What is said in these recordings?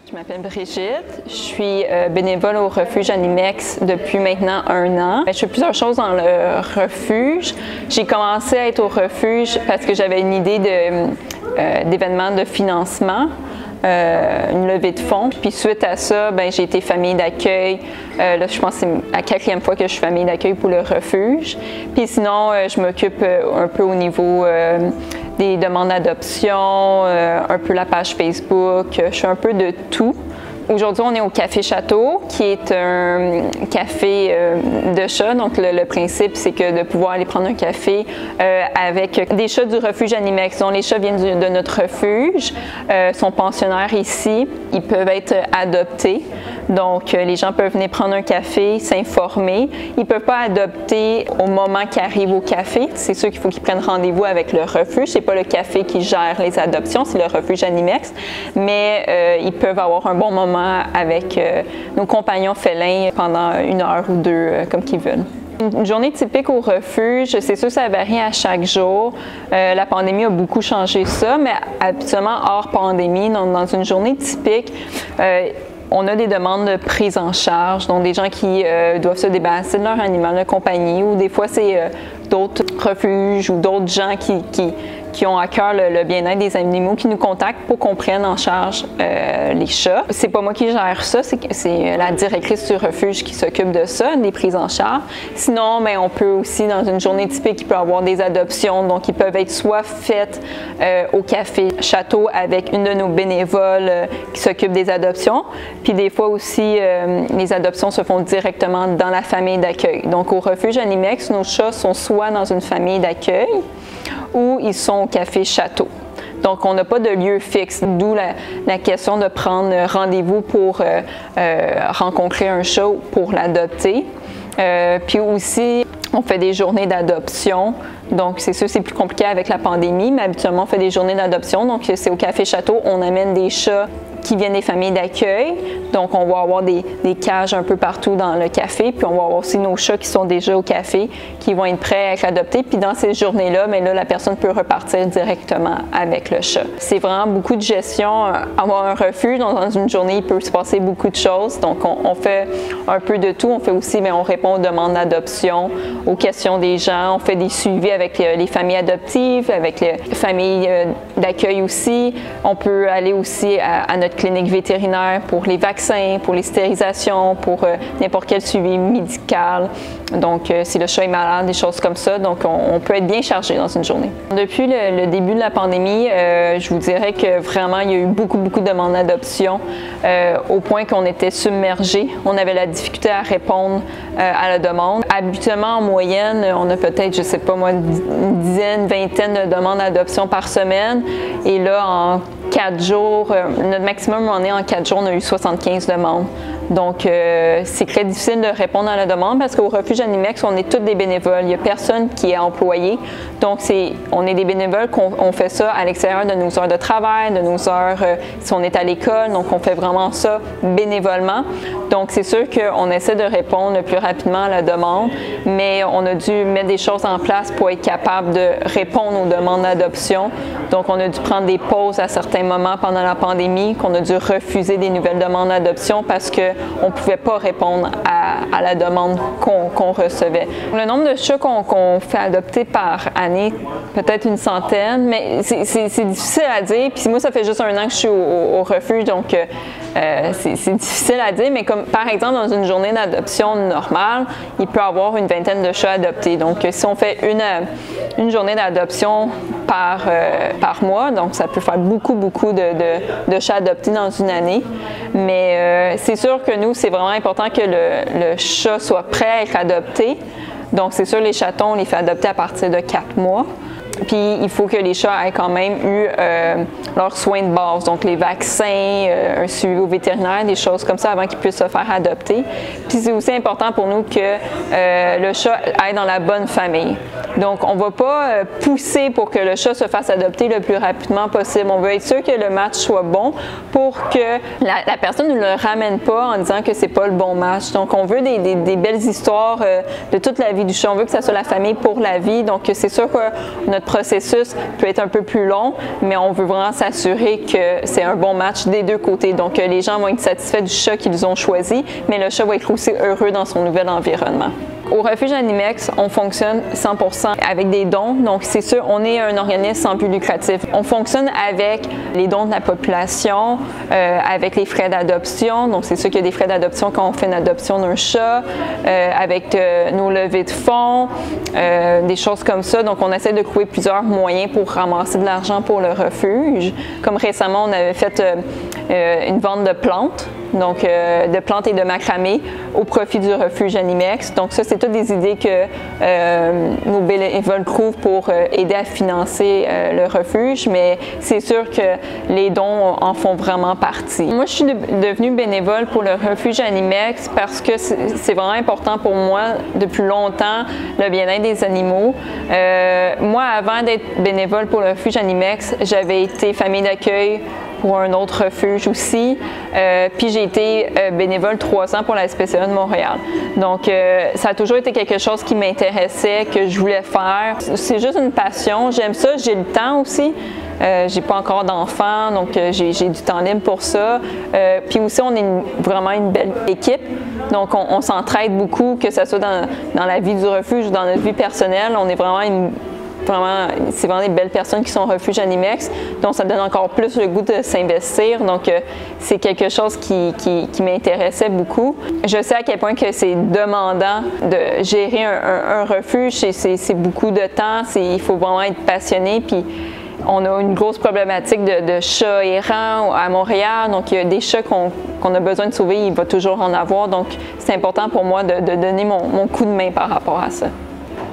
Je m'appelle Brigitte, je suis bénévole au refuge Animex depuis maintenant 1 an. Je fais plusieurs choses dans le refuge. J'ai commencé à être au refuge parce que j'avais une idée d'événement de financement, une levée de fonds. Puis suite à ça, j'ai été famille d'accueil. Là, je pense que c'est la 4e fois que je suis famille d'accueil pour le refuge. Puis sinon, je m'occupe un peu au niveau des demandes d'adoption, un peu la page Facebook, je fais un peu de tout. Aujourd'hui, on est au Café Château, qui est un café de chats. Donc, le principe, c'est que de pouvoir aller prendre un café avec des chats du refuge Animex. Donc, les chats viennent de notre refuge, sont pensionnaires ici, ils peuvent être adoptés. Donc, les gens peuvent venir prendre un café, s'informer. Ils ne peuvent pas adopter au moment qu'ils arrivent au café. C'est sûr qu'il faut qu'ils prennent rendez-vous avec le refuge. Ce n'est pas le café qui gère les adoptions, c'est le refuge Animex. Mais ils peuvent avoir un bon moment avec nos compagnons félins pendant 1 heure ou 2, comme qu'ils veulent. Une journée typique au refuge, c'est sûr que ça varie à chaque jour. La pandémie a beaucoup changé ça, mais habituellement hors pandémie, dans une journée typique, on a des demandes de prise en charge, donc des gens qui doivent se débarrasser de leur animal de compagnie, ou des fois c'est d'autres refuges ou d'autres gens qui ont à cœur le bien-être des animaux qui nous contactent pour qu'on prenne en charge les chats. C'est pas moi qui gère ça, c'est la directrice du refuge qui s'occupe de ça, des prises en charge. Sinon, on peut aussi, dans une journée typique, il peut y avoir des adoptions, donc ils peuvent être soit faites au Café Château avec une de nos bénévoles qui s'occupe des adoptions, puis des fois aussi, les adoptions se font directement dans la famille d'accueil. Donc au refuge Animex, nos chats sont soit dans une famille d'accueil, ou ils sont au Café Château. Donc, on n'a pas de lieu fixe, d'où la question de prendre rendez-vous pour rencontrer un chat pour l'adopter. Puis aussi, on fait des journées d'adoption. Donc, c'est sûr, c'est plus compliqué avec la pandémie, mais habituellement, on fait des journées d'adoption. Donc, c'est au Café Château, on amène des chats qui viennent des familles d'accueil. Donc, on va avoir des cages un peu partout dans le café. Puis, on va avoir aussi nos chats qui sont déjà au café, qui vont être prêts à être adoptés. Puis, dans ces journées-là, là, la personne peut repartir directement avec le chat. C'est vraiment beaucoup de gestion. Avoir un refuge, dans une journée, il peut se passer beaucoup de choses. Donc, on fait un peu de tout. On fait aussi, on répond aux demandes d'adoption, aux questions des gens. On fait des suivis avec les familles adoptives, avec les familles d'accueil aussi. On peut aller aussi à notre clinique vétérinaire pour les vaccins, pour les stérilisations, pour n'importe quel suivi médical. Donc, si le chat est malade, des choses comme ça. Donc, on peut être bien chargé dans une journée. Depuis le début de la pandémie, je vous dirais que vraiment, il y a eu beaucoup de demandes d'adoption au point qu'on était submergé. On avait la difficulté à répondre à la demande. Habituellement, en moyenne, on a peut-être, je sais pas moi, une dizaine, vingtaine de demandes d'adoption par semaine. Et là, en 4 jours, notre maximum en 4 jours, on a eu 75 demandes. Donc, c'est très difficile de répondre à la demande parce qu'au refuge Animex, on est tous des bénévoles. Il n'y a personne qui est employé. Donc, on est des bénévoles, on fait ça à l'extérieur de nos heures de travail, de nos heures si on est à l'école. Donc, on fait vraiment ça bénévolement. Donc, c'est sûr qu'on essaie de répondre le plus rapidement à la demande, mais on a dû mettre des choses en place pour être capable de répondre aux demandes d'adoption. Donc, on a dû prendre des pauses à certains moments pendant la pandémie, qu'on a dû refuser des nouvelles demandes d'adoption parce qu'on ne pouvait pas répondre à la demande qu'on recevait. Le nombre de chats qu'on fait adopter par année, peut-être une centaine, mais c'est difficile à dire. Puis moi, ça fait juste 1 an que je suis au refuge, donc c'est difficile à dire. Mais comme par exemple, dans une journée d'adoption normale, il peut y avoir une vingtaine de chats adoptés. Donc, si on fait une journée d'adoption par mois, donc ça peut faire beaucoup de chats adoptés dans une année. Mais c'est sûr que nous, c'est vraiment important que le chat soit prêt à être adopté. Donc, c'est sûr, les chatons, on les fait adopter à partir de 4 mois. Puis, il faut que les chats aient quand même eu leurs soins de base, donc les vaccins, un suivi au vétérinaire, des choses comme ça avant qu'ils puissent se faire adopter. Puis, c'est aussi important pour nous que le chat aille dans la bonne famille. Donc, on ne va pas pousser pour que le chat se fasse adopter le plus rapidement possible. On veut être sûr que le match soit bon pour que la personne ne le ramène pas en disant que c'est pas le bon match. Donc, on veut des belles histoires de toute la vie du chat. On veut que ça soit la famille pour la vie. Donc, c'est sûr que notre processus peut être un peu plus long, mais on veut vraiment s'assurer que c'est un bon match des deux côtés. Donc, les gens vont être satisfaits du chat qu'ils ont choisi, mais le chat va être aussi heureux dans son nouvel environnement. Au refuge Animex, on fonctionne 100% avec des dons. Donc, c'est sûr, on est un organisme sans but lucratif. On fonctionne avec les dons de la population, avec les frais d'adoption. Donc, c'est sûr qu'il y a des frais d'adoption quand on fait une adoption d'un chat, avec nos levées de fonds, des choses comme ça. Donc, on essaie de trouver plusieurs moyens pour ramasser de l'argent pour le refuge. Comme récemment, on avait fait une vente de plantes. Donc, de plantes et de macramé au profit du refuge Animex. Donc, ça, c'est toutes des idées que nos bénévoles trouvent pour aider à financer le refuge, mais c'est sûr que les dons en font vraiment partie. Moi, je suis devenue bénévole pour le refuge Animex parce que c'est vraiment important pour moi depuis longtemps, le bien-être des animaux. Moi, avant d'être bénévole pour le refuge Animex, j'avais été famille d'accueil pour un autre refuge aussi. Puis j'ai été bénévole 3 ans pour la SPCA de Montréal. Donc, ça a toujours été quelque chose qui m'intéressait, que je voulais faire. C'est juste une passion. J'aime ça. J'ai le temps aussi. J'ai pas encore d'enfants, donc j'ai du temps libre pour ça. Puis aussi, on est vraiment une belle équipe. Donc, on s'entraide beaucoup, que ce soit dans la vie du refuge ou dans notre vie personnelle. On est vraiment c'est vraiment des belles personnes qui sont au refuge Animex, donc ça donne encore plus le goût de s'investir. Donc, c'est quelque chose qui m'intéressait beaucoup. Je sais à quel point que c'est demandant de gérer un refuge, c'est beaucoup de temps, il faut vraiment être passionné. Puis, on a une grosse problématique de chats errants à Montréal, donc il y a des chats qu'on a besoin de sauver, il va toujours en avoir, donc c'est important pour moi de donner mon coup de main par rapport à ça.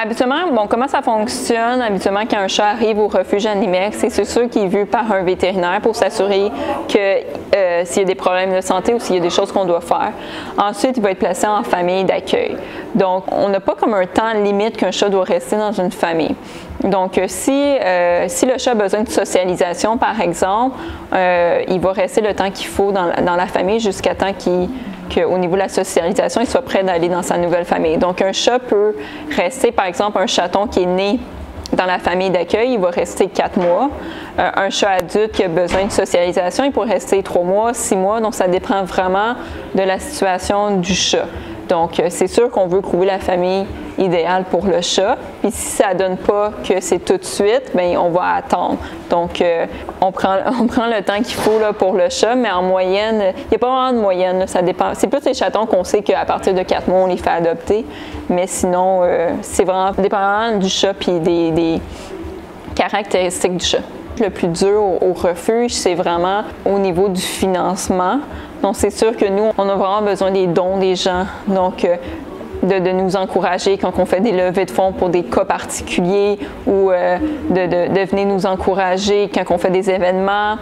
Habituellement, comment ça fonctionne? Habituellement, quand un chat arrive au refuge Animex, c'est sûr qu'il est vu par un vétérinaire pour s'assurer que s'il y a des problèmes de santé ou s'il y a des choses qu'on doit faire. Ensuite, il va être placé en famille d'accueil. Donc, on n'a pas comme un temps limite qu'un chat doit rester dans une famille. Donc, si le chat a besoin de socialisation, par exemple, il va rester le temps qu'il faut dans la famille jusqu'à temps qu'au niveau de la socialisation, il soit prêt d'aller dans sa nouvelle famille. Donc, un chat peut rester, par exemple, un chaton qui est né dans la famille d'accueil, il va rester 4 mois. Un chat adulte qui a besoin de socialisation, il pourrait rester 3 mois, 6 mois. Donc, ça dépend vraiment de la situation du chat. Donc, c'est sûr qu'on veut trouver la famille idéale pour le chat. Puis, si ça ne donne pas que c'est tout de suite, bien, on va attendre. Donc, on prend le temps qu'il faut là, pour le chat, mais en moyenne, il n'y a pas vraiment de moyenne. Là, ça dépend. C'est plus les chatons qu'on sait qu'à partir de 4 mois, on les fait adopter. Mais sinon, c'est vraiment dépendant du chat et des caractéristiques du chat. Le plus dur au refuge, c'est vraiment au niveau du financement. Donc, c'est sûr que nous, on a vraiment besoin des dons des gens. Donc, de nous encourager quand on fait des levées de fonds pour des cas particuliers ou de venir nous encourager quand on fait des événements.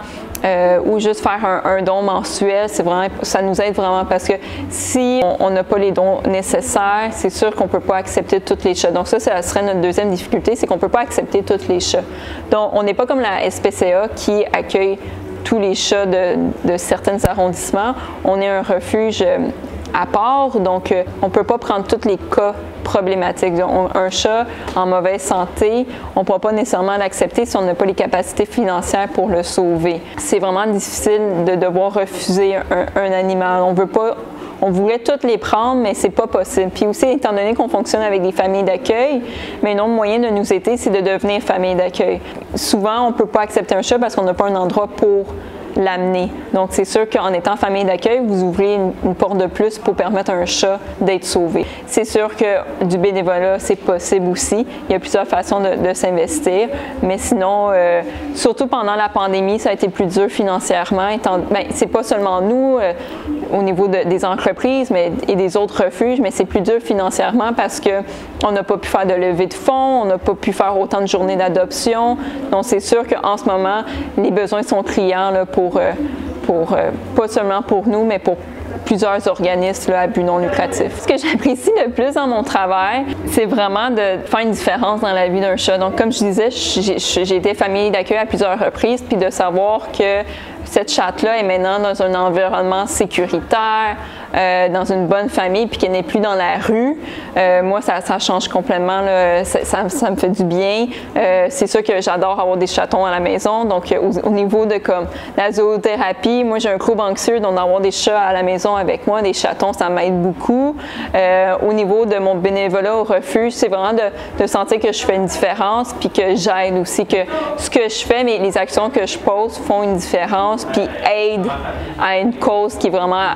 Ou juste faire un don mensuel, ça nous aide vraiment parce que si on n'a pas les dons nécessaires, c'est sûr qu'on ne peut pas accepter tous les chats. Donc ça serait notre deuxième difficulté, c'est qu'on ne peut pas accepter tous les chats. Donc on n'est pas comme la SPCA qui accueille tous les chats de certains arrondissements. On est un refuge à part, donc on ne peut pas prendre tous les cas problématiques. Un chat en mauvaise santé, on ne pourra pas nécessairement l'accepter si on n'a pas les capacités financières pour le sauver. C'est vraiment difficile de devoir refuser un animal. On voulait toutes les prendre, mais c'est pas possible. Puis aussi, étant donné qu'on fonctionne avec des familles d'accueil, mais un autre moyen de nous aider, c'est de devenir famille d'accueil. Souvent, on ne peut pas accepter un chat parce qu'on n'a pas un endroit pour l'amener. Donc, c'est sûr qu'en étant famille d'accueil, vous ouvrez une porte de plus pour permettre à un chat d'être sauvé. C'est sûr que du bénévolat, c'est possible aussi. Il y a plusieurs façons de s'investir, mais sinon, surtout pendant la pandémie, ça a été plus dur financièrement. C'est pas seulement nous, au niveau des entreprises et des autres refuges, mais c'est plus dur financièrement parce qu'on n'a pas pu faire de levée de fonds, on n'a pas pu faire autant de journées d'adoption. Donc, c'est sûr qu'en ce moment, les besoins sont criants là, pas seulement pour nous, mais pour plusieurs organismes là, à but non lucratif. Ce que j'apprécie le plus dans mon travail, c'est vraiment de faire une différence dans la vie d'un chat. Donc, comme je disais, j'ai été famille d'accueil à plusieurs reprises, puis de savoir que cette chatte-là est maintenant dans un environnement sécuritaire, dans une bonne famille, puis qu'elle n'est plus dans la rue. Moi, ça change complètement, là. Ça me fait du bien. C'est sûr que j'adore avoir des chatons à la maison. Donc, au niveau de comme la zoothérapie, moi, j'ai un trouble anxieux, donc d'avoir des chats à la maison avec moi, des chatons, ça m'aide beaucoup. Au niveau de mon bénévolat au refuge, c'est vraiment de sentir que je fais une différence, puis que j'aide aussi, que ce que je fais, les actions que je pose font une différence, puis aident à une cause qui est vraiment,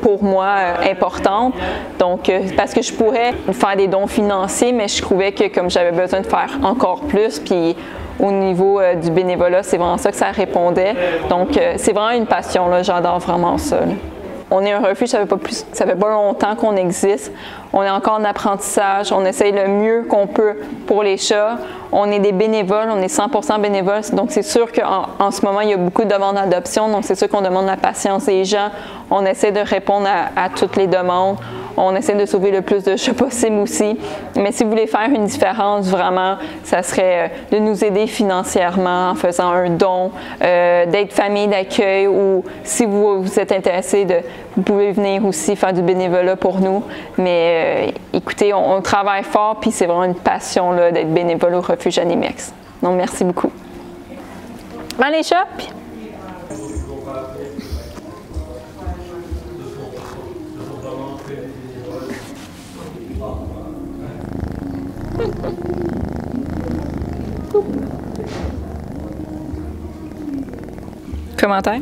pour moi, importante. Donc, parce que je pourrais faire des dons financiers, mais je trouvais que comme j'avais besoin de faire encore plus, puis au niveau du bénévolat, c'est vraiment ça que ça répondait. Donc, c'est vraiment une passion, là. J'adore vraiment ça, là. On est un refuge, ça fait pas longtemps qu'on existe. On est encore en apprentissage. On essaye le mieux qu'on peut pour les chats. On est des bénévoles, on est 100% bénévoles. Donc, c'est sûr qu'en ce moment, il y a beaucoup de demandes d'adoption. Donc, c'est sûr qu'on demande la patience des gens. On essaie de répondre à toutes les demandes. On essaie de sauver le plus de chats possible aussi. Mais si vous voulez faire une différence, vraiment, ça serait de nous aider financièrement en faisant un don, d'être famille d'accueil, ou si vous êtes intéressé, vous pouvez venir aussi faire du bénévolat pour nous. Mais écoutez, on travaille fort, puis c'est vraiment une passion là, d'être bénévole au refuge Animex. Donc, merci beaucoup. Allez, les chats! Commentaire?